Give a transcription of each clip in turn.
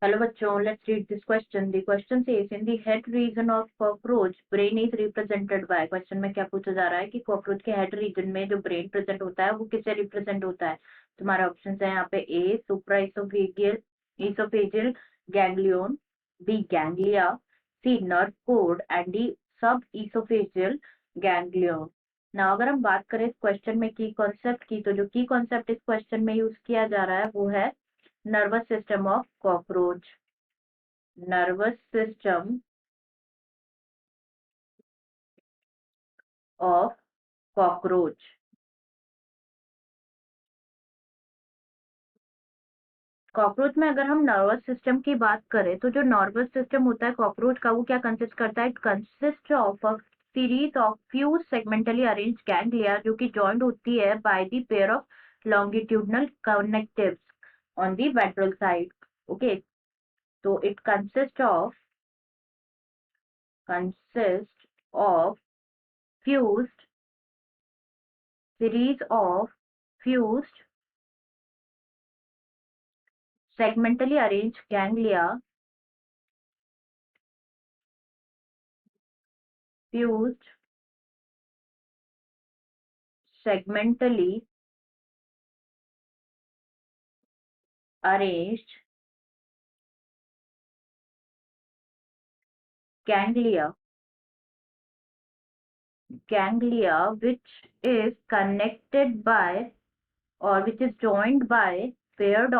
Hello bachon, let's read this question. The question says in the head region of cockroach, brain is represented by. Question में क्या पूछा जा रहा है कि कॉकरोच के हेड रीजन में जो ब्रेन प्रेजेंट होता है वो किससे रिप्रेजेंट होता है। तुम्हारे ऑप्शन है यहाँ पे A supra oesophageal ganglion, B ganglia, C nerve cord and D sub oesophageal ganglion. ना अगर हम बात करें इस क्वेश्चन में की कॉन्सेप्ट की, तो जो की कॉन्सेप्ट इस क्वेश्चन में यूज किया जा रहा है वो है nervous system of cockroach. Nervous system of cockroach. Cockroach में अगर हम नर्वस सिस्टम की बात करें तो जो नर्वस सिस्टम होता है कॉकरोच का वो क्या कंसिस्ट करता है। It consist of a series of few segmentally arrange ganglia जो कि जॉइंट होती है by the pair of longitudinal connectives on the ventral side. Okay, तो it consist of fused series of fused segmentally arranged fused segmentally arranged ganglia which is connected by or which is joined by paired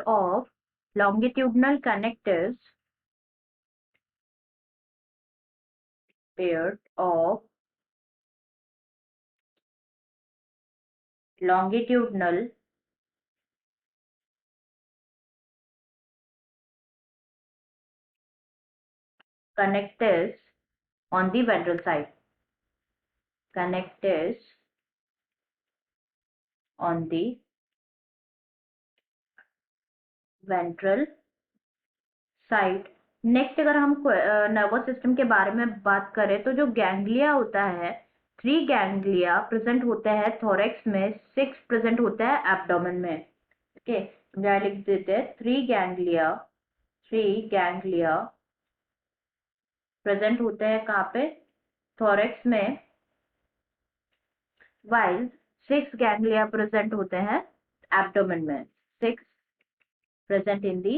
of longitudinal connectives paired of longitudinal connectives on the ventral side. Connectives on the ventral side. Next अगर हम nervous system के बारे में बात करें तो जो ganglia होता है 3 गैंग्लिया प्रेजेंट होते हैं थोरेक्स में, 6 प्रेजेंट होता है एब्डोमेन में। ओके, यहाँ लिख देते हैं 3 गैंग्लिया प्रेजेंट होते हैं कहाँ पे, थोरेक्स में, वाइल 6 गैंग्लिया प्रेजेंट होते हैं एब्डोमेन में। 6 present in the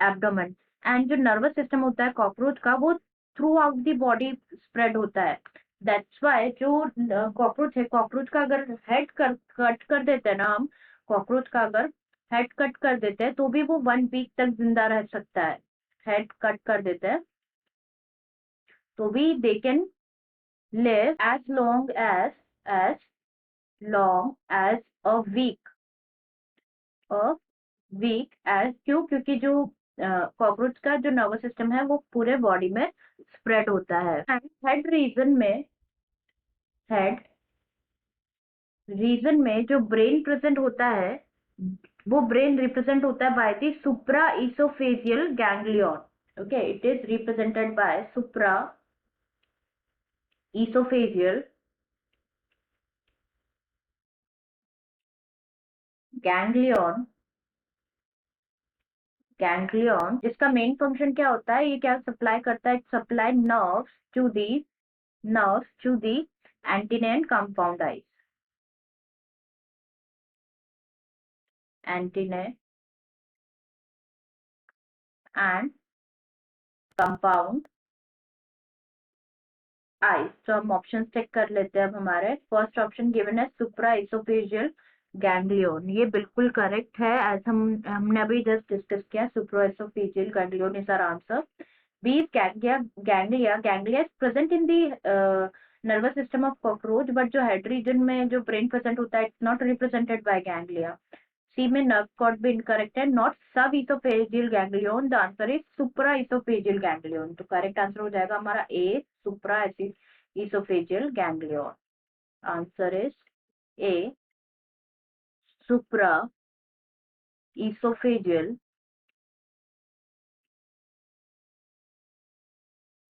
abdomen. And जो नर्वस सिस्टम होता है कॉकरोच का वो through out the body spread होता है। दैट्स वाई जो कॉकरोच है, कॉकरोच का अगर हेड कट कर देते हैं ना हम, कॉकरोच का अगर हेड कट कर देते हैं तो भी वो 1 वीक तक जिंदा रह सकता है। हेड कट कर देते हैं तो भी they can live as long as a week as क्यों, क्योंकि जो कॉकरोच का जो नर्वस सिस्टम है वो पूरे बॉडी में स्प्रेड होता है। हेड रीजन में जो ब्रेन प्रेजेंट होता है वो ब्रेन रिप्रेजेंट होता है by the supra oesophageal ganglion. Okay, it is represented by supra oesophageal ganglion जिसका मेन फंक्शन क्या होता है, ये क्या सप्लाई करता है, supply nerves to the antennae and compound eyes. Antennae and compound eyes. तो हम ऑप्शन चेक कर लेते हैं। अब हमारे फर्स्ट ऑप्शन गिवन है सुप्रा इसोफेजियल गैंग्लियन, ये बिल्कुल करेक्ट है एज हमने अभी जस्ट डिस्कस किया। Supra oesophageal ganglion is our answer. B is ganglia is present in the nervous system of cockroach, but जो हेड रीजन में जो ब्रेन प्रेजेंट होता है it's not represented by ganglia. C में nerve cord भी incorrect है, not sub oesophageal ganglion, the answer is supra oesophageal ganglion. तो correct answer हो जाएगा हमारा A supra oesophageal ganglion. Answer is A supra oesophageal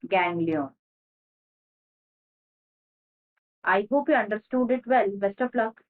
ganglion. I hope you understood it well. Best of luck.